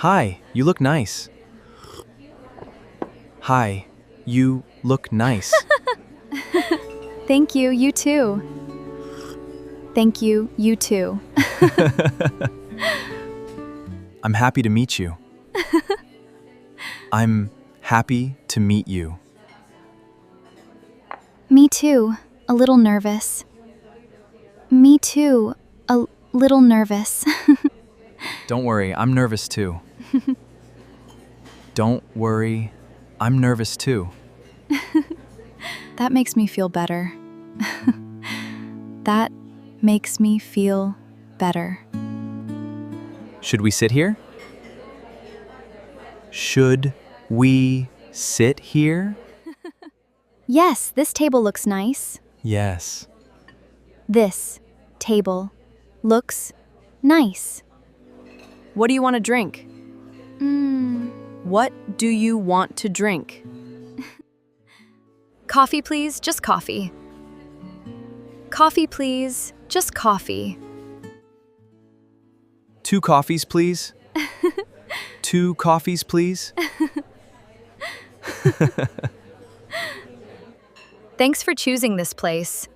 Hi, you look nice. Hi, you look nice. Thank you, you too. Thank you, you too. I'm happy to meet you. I'm happy to meet you. Me too, a little nervous. Me too, a little nervous. Don't worry, I'm nervous too. Don't worry, I'm nervous too. That makes me feel better. That makes me feel better. Should we sit here? Should we sit here? Yes, this table looks nice. Yes. This table looks nice. What do you want to drink? What do you want to drink? Coffee, please, just coffee. Coffee, please, just coffee. 2 coffees, please. 2 coffees, please. Thanks for choosing this place.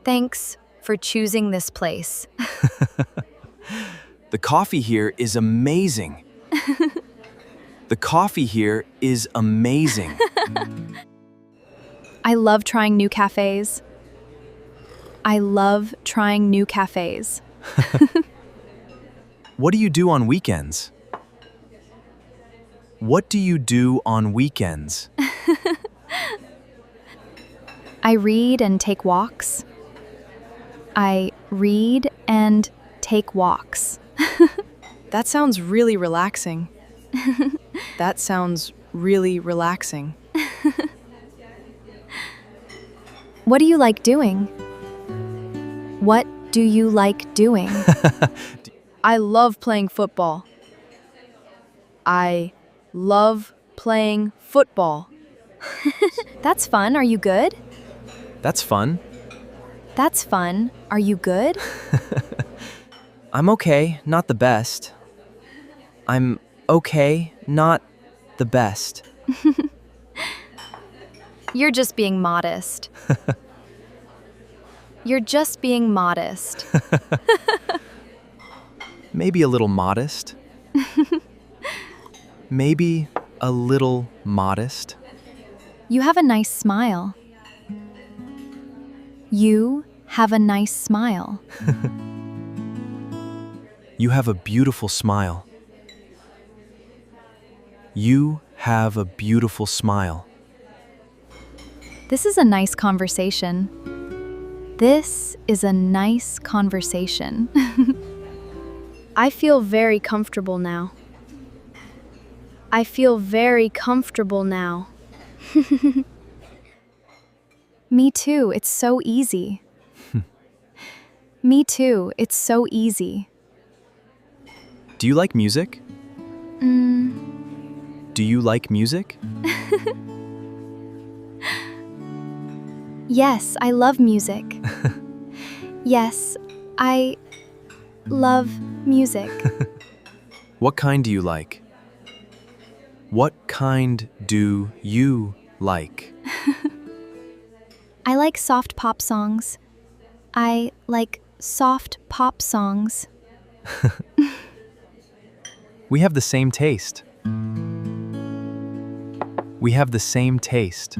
Thanks for choosing this place. The coffee here is amazing. The coffee here is amazing. I love trying new cafes. I love trying new cafes. What do you do on weekends? What do you do on weekends? I read and take walks. I read and take walks. That sounds really relaxing. That sounds really relaxing. What do you like doing? What do you like doing? I love playing football. I love playing football. That's fun. Are you good? That's fun. That's fun. Are you good? I'm okay, not the best. I'm okay, not the best. You're just being modest. You're just being modest. Maybe a little modest. Maybe a little modest. You have a nice smile. You have a nice smile. You have a beautiful smile. You have a beautiful smile. This is a nice conversation. This is a nice conversation. I feel very comfortable now. I feel very comfortable now. Me too, it's so easy. Me too, it's so easy. Do you like music? Do you like music? Yes, I love music. Yes, I love music. What kind do you like? What kind do you like? I like soft pop songs. I like soft pop songs. We have the same taste. We have the same taste.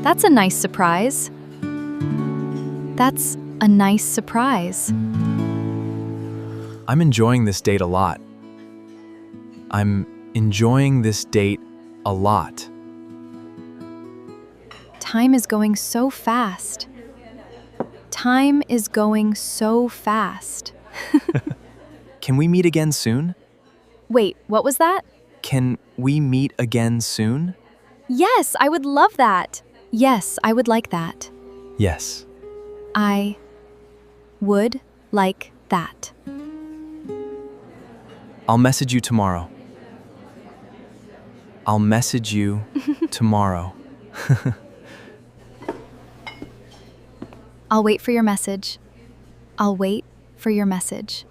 That's a nice surprise. That's a nice surprise. I'm enjoying this date a lot. I'm enjoying this date a lot. Time is going so fast. Time is going so fast. Can we meet again soon? Wait, what was that? Can we meet again soon? Yes, I would love that. Yes, I would like that. Yes. I would like that. I'll message you tomorrow. I'll message you tomorrow. I'll wait for your message. I'll wait for your message.